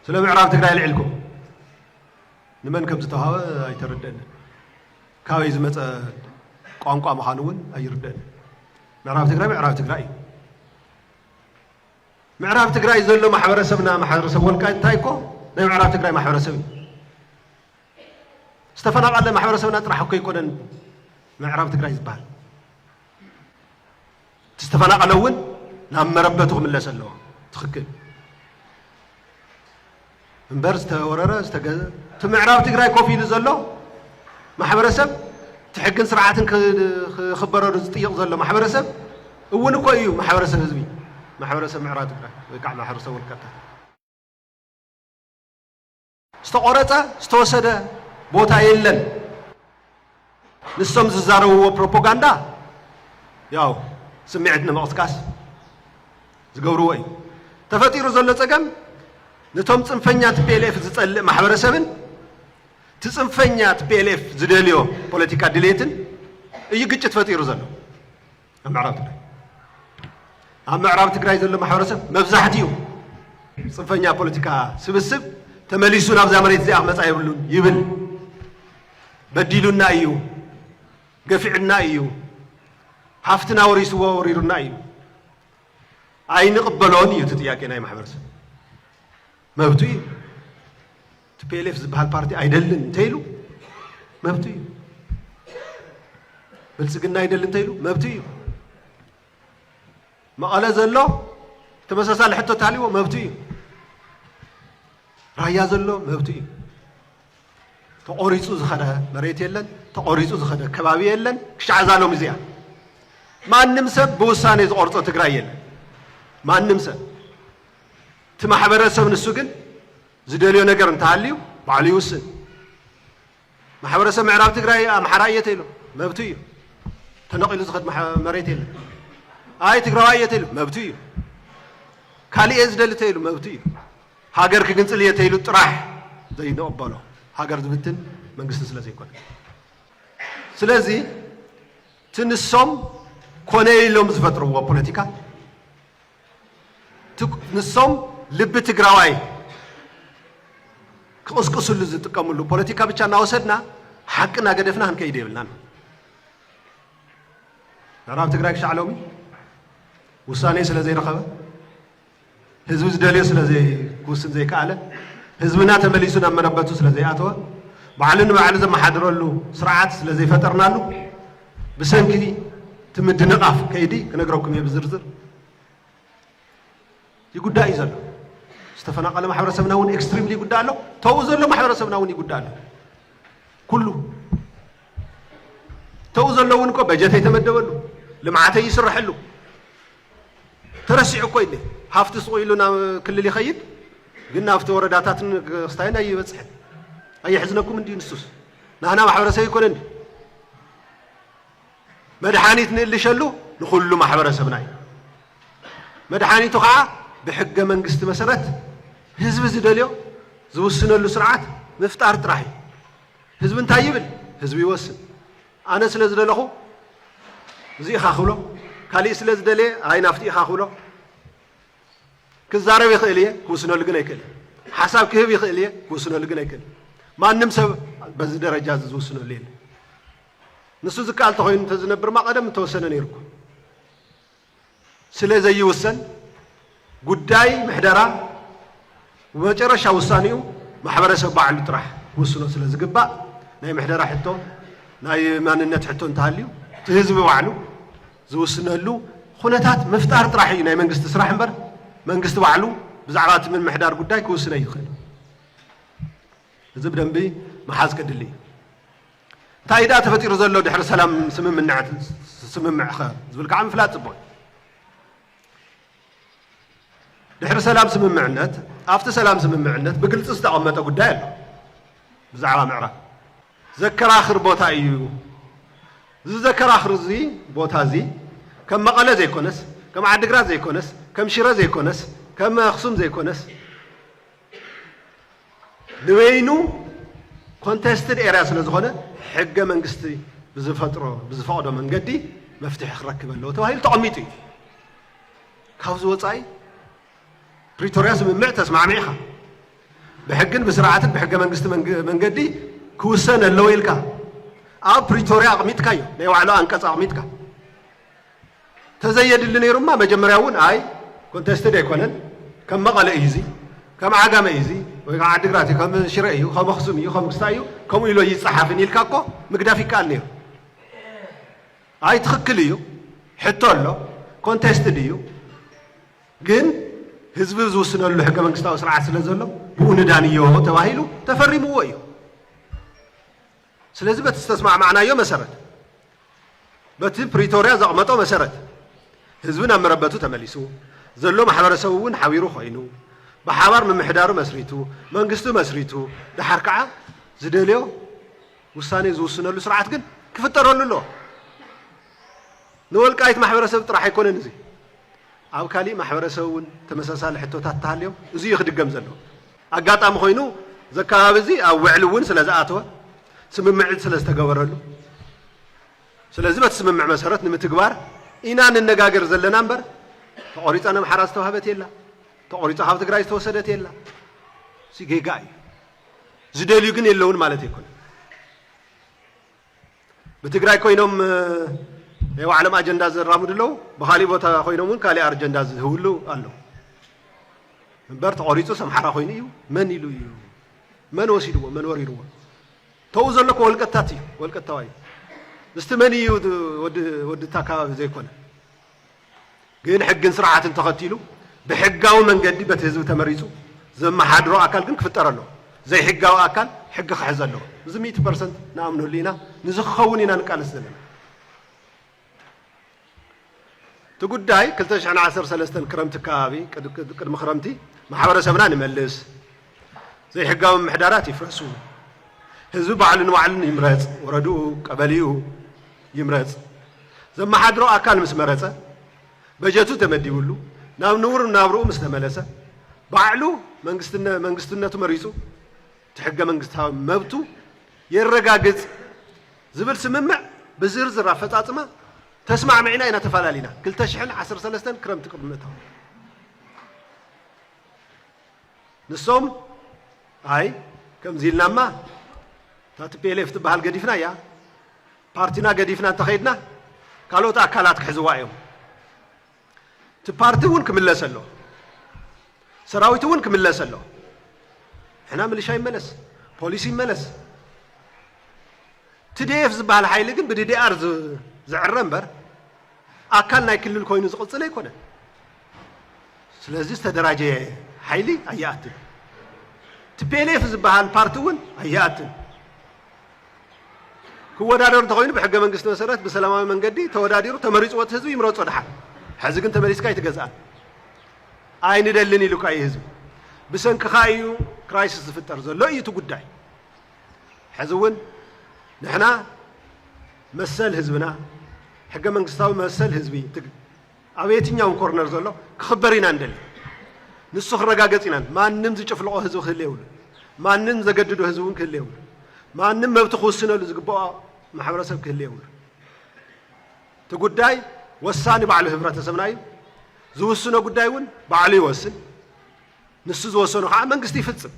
سلام معراب تقرأ العلكم نمن كم تتهاوى يتردد كاوي زمت قام مخانون يردد معراب تقرأ معراب تقرأ يزلوا محبرسبنا محبرسبون كاي تايكو ده معراب تقرأ محبرسب استفنا على محبرسبنا طرح كي يكونن معراب تقرأ يزبال تستفنا على ون نعم مربتهم اللي سلوا تخكل منبر استورره استجازة تمعراب تقرأ كوفي لزلوا محبرسب تحقن سرعة خبروا رزقيق زلوا محبرسب ون كويو محبرسب هزبي محبرسب معراب تقرأ ويقع محبرسب والكتا استقرته استوسده بوتا يلن نسوم زاروا بروباغندا ياو سمعتنا مقصقاس زغورو وي تفطيرو زلو صقم نتوم صنفኛት PLF ዝጸልእ ማህበረሰብን ትጽንፈኛት PLF ዝደልዮ ፖለቲካ ድሌትን ግጭት ፈጢሩ ዘሎ ምዕራብ ትግራይ ዘሎ ማህበረሰብ መብዛሕትኡ ጽንፈኛ ፖለቲካ ስብስብ ተመሊሱ ናብ ዛመሬት ዚኣ መጻ ይብሉን ይብል በዲሉና እዩ ገፊዕና እዩ ሃፍትና ወሪስዎ ወሪሩና እዩ አይንቅበሎን እዩ ጥያቄ ናይ ማህበረሰብ መብቱ እዩ TPLF ዝበሃል ፓርቲ አይደልን እንተይሉ መብቱ እዩ ብልጽግና አይደልን እንተይሉ መብቱ እዩ መቐለ ዘሎ ተመሳሳሊ ሕቶ ታሊዎ መብቱ እዩ ራያ ዘሎ መብቱ እዩ ተቆሪጹ ዝኸደ መሬት የለን ተቆሪጹ ዝኸደ ከባቢ የለን ክሻዕዛሎም እዚያ ማንም ሰብ በውሳኔ ዝቆርጾ ትግራይ የለን ማንም ሰብ ማህበረሰብ ንሱ ግን ዝደልዮ ነገር እንታልዩ ባዕሉ ይውስን ማህበረሰብ ምዕራብ ትግራይ አምሓራ እየተይሉ መብቱ እዩ ተነቂሉ ዝኸድ መሬት የለን አይ ትግራዋይ እየተይሉ መብቱ እዩ ካልእ ዝደል ተይሉ መብቱ እዩ ሃገር ክግንጽል እየተይሉ ጥራሕ ዘይንቀበሎ ሃገር ዝብትን መንግስቲ ስለዘይኮነ ስለዚ ትንሶም ኮነ ኢሎም ዝፈጥርዎ ፖለቲካ ንሶም ልብ ትግራዋይ ክቅስቅሱሉ ዝጥቀሙሉ ፖለቲካ ብቻ እናወሰድና ሓቅና ገደፍና ክንከይድ የብልናን ምዕራብ ትግራይ ክሻዕሎሚ ውሳኔ ስለዘይረኸበ ህዝቢ ዝደልዮ ስለዘይክውስን ዘይከኣለ ህዝብና ተመሊሱ ናብ መነበቱ ስለዘይኣተወ ባዕሉ ንባዕሉ ዘመሓድረሉ ስርዓት ስለዘይፈጠርናሉ ብሰንኪ ትምድንቓፍ ከይዲ ክነግረኩም እየ ብዝርዝር ይጉዳይ ዘሎ ዝተፈናቀለ ማሕበረሰብና እውን ኤክስትሪምሊ ይጉዳይ ኣሎ ተው ዘሎ ማሕበረሰብና እውን ይጉዳይ ኣሎ ኩሉ ተው ዘሎ እውን እኮ በጀት የተመደበሉ ልምዓት ይስርሐሉ ተረሲዑ እኮ ኢለ ሃፍቲ ስቁኢሉ ናብ ክልል ይኸይድ ግን ናብቲ ወረዳታትን ክስታይና ይበጽሕ ኣይሕዝነኩም እንዲ ንሱስ ናህና ማሕበረሰብ ይኮነ እንዲ መድሓኒት ንእልሸሉ ንኩሉ ማሕበረሰብና እዩ መድሓኒቱ ከዓ بحق منجست مسرت حزب زدليو زوسنا السرعات مفتار تراحي حزب تايبل حزب يوسن أنا سلز دلخو زي خاخلو كالي سلز دلي هاي نفتي خاخلو كزارة بيخليه كوسنا لقنا يكل حساب كيف بيخليه كوسنا لقنا يكل ما نمسب بس درجات زوسنا الليل نسو زكال تخوين تزنبر ما قدم توسنا نيركو سلز يوسن ጉዳይ ምሕደራ ወጨረሻ ውሳኔው ማህበረሰብ ባዕሉ ጥራሕ ወስኖ ስለዝግባእ ናይ ምሕደራ ሕቶ ናይ ማንነት ሕቶ እንታልዩ ህዝቢ ባዕሉ ዝውስነሉ ኩነታት ምፍጣር ጥራሕ እዩ ናይ መንግስቲ ስራሕ እምበር መንግስቲ ባዕሉ ብዛዕባ እቲ ምሕዳር ጉዳይ ክውስነ ይኽእል እዚ ብደንቢ መሓዝ ከድሊ እንታይ ዳ ተፈጢሩ ዘሎ ድሕሪ ሰላም ስምምዕ ዝብል ከዓ ምፍላጥ ጽቡቕ ድሕሪ ሰላም ስምምዕነት ኣብቲ ሰላም ስምምዕነት ብግልጽ ዝተቐመጠ ጉዳይ ኣሎ ብዛዕባ ምዕራብ ዘከራኽር ቦታ እዩ እዚ ዘከራኽር እዚ ቦታ እዚ ከም መቐለ ዘይኮነስ ከም ዓዲግራት ዘይኮነስ ከም ሽረ ዘይኮነስ ከም ኣኽሱም ዘይኮነስ ንበይኑ ኮንቴስትድ ኤርያ ስለ ዝኾነ ሕገ መንግስቲ ብዝፈቕዶ መንገዲ መፍትሒ ክረክብ ኣለዎ ተባሂሉ ተቐሚጡ እዩ ካብዚ ወፃኢ بريتوريا سممع تسمع معيخا بحقن بسرعة بحق من قدي كوسن اللويلكا أو بريتوريا أقميتك يو ليو على أنكس أقميتك تزيد اللي نيرما مجمريون أي كنت استدعي كونن كم مقالة إيزي كم عجمة إيزي ويقعد دقراتي كم شرعيو كم خصوميو كم مستايو كم يلو يصحفني الكاكو مقدافي كان نير أي تخكليو حتى له كنت استدعيو جن ህዝብ ዝውስነሉ ሕገ መንግስታዊ ስርዓት ስለዘሎ ብኡንዳንዮ ተባሂሉ ተፈሪምዎ እዩ ስለዚህ በተስማዕማዕናዮ መሰረት በቲ ፕሪቶሪያ ዘቕመጦ መሰረት ህዝብን ኣብ መረበቱ ተመሊሱ ዘሎ ማሕበረሰብ እውን ሓቢሩ ኮይኑ ብሓባር ምምሕዳሩ መስሪቱ መንግስቱ መስሪቱ ድሓር ከዓ ዝደልዮ ውሳኔ ዝውስነሉ ስርዓት ግን ክፍጠረሉ ኣሎ ንወልቃይት ማሕበረሰብ ጥራሕ ኣይኮነን እዚ ኣብ ካሊ ማሕበረሰቡን ተመሳሳሊ ሕቶታት ተሃልዮም እዚ ይኽድገም ዘሎ ኣጋጣሚ ኮይኑ ዘከባቢ እዚ ኣብ ውዕል እውን ስለ ዝኣተወ ስምምዕ ስለ ዝተገበረሉ ስለዚ በቲ ስምምዕ መሰረት ንምትግባር ኢና ንነጋገር ዘለና እምበር ተቆሪፀ ኣምሓራ ዝተዋህበት የላ ተቆሪፀ ካብ ትግራይ ዝተወሰደት የላ እዚ ጌጋ እዩ ዝደልዩ ግን የለውን ማለት ኣይኮነ ብትግራይ ኮይኖም የዋዕለም አጀንዳ ዘራሙድ ለው በኻሊ ቦታ ኮይኖም ግን ካሊ አጀንዳ ዝህብሉ አለው እምበር ተቆሪፁ ሰምሓራ ኮይኑ እዩ መን ኢሉ እዩ መን ወሲድዎ መን ወሪድዎ ተው ዘለኮ ወልቀታት እዩ ወልቀታዋይ እስቲ መን እዩ ወዲ ተካባቢ ዘይኮነ ግን ሕግን ስርዓትን ተኸቲሉ ብሕጋዊ መንገዲ በቲ ህዝቢ ተመሪፁ ዘመሓድሮ ኣካል ግን ክፍጠር ኣሎ ዘይሕጋዊ ኣካል ሕጊ ክሕዝ ኣለዎ እዚ 100% ንኣምነሉ ኢና ንዝኸውን ኢና ንቃልስ ዘለና تقولي كل تشحن 10 كرمت كابي قد مخرمتي محبرسبنا نملس زي حقاهم محدارات يفرسوا هزو بعلن وعلن يمرز وردوه قبليو يمرز زي ما حدرو أكل مسمرزة بجاتو تمديولو نام نور نابرو مستملسة بعلو منقستنا تمريسو تحقا منقستها مبتو يرقاقز زبل سممع بزرزر رفتاتما تسمع معنا إنا تفعلالينا كل تشحن 10 كرمت قبلتها نصوم هاي كم زيلنا ما تاتبيلف تبهال قديفنا يا بارتينا قديفنا تخيدنا قالوا تأكلات كحزوايهم تبارتون كمل سلو سراويتون كمل سلو احنا من شيء ملس بوليسي ملس تديف زبال حي لكن بدي أرز زعرن بر أكلنا كل الكوين زقص لا يكون سلازيس تدراجة حيلي أيات تبيلي في زبال بارتون أيات هو دارور تقولين بحق من قسنا سرت بسلامة من قدي تو دارور تمريض وتهزو يمرض صدحة حزق أنت مريض كاي تجزأ عين دلني لك أي هزو بسنك خايو كرايسس في الترز لا يتقدّي حزون نحنا مسال هزبنا حق من قصاو مسال هزبي أبيتين يوم كورنر زلوا خبرين عندل نسخ رجاجتنا ما نمزج في العه هزو خليول ما نمزج جدّو هزوون خليول ما نم بتخصنا لزقباء محبرسب خليول تقدّي وساني بعلى هبرة سمناي زوسنا قدّيون بعلي وسن نسز وسنا خا من قصتي فتسب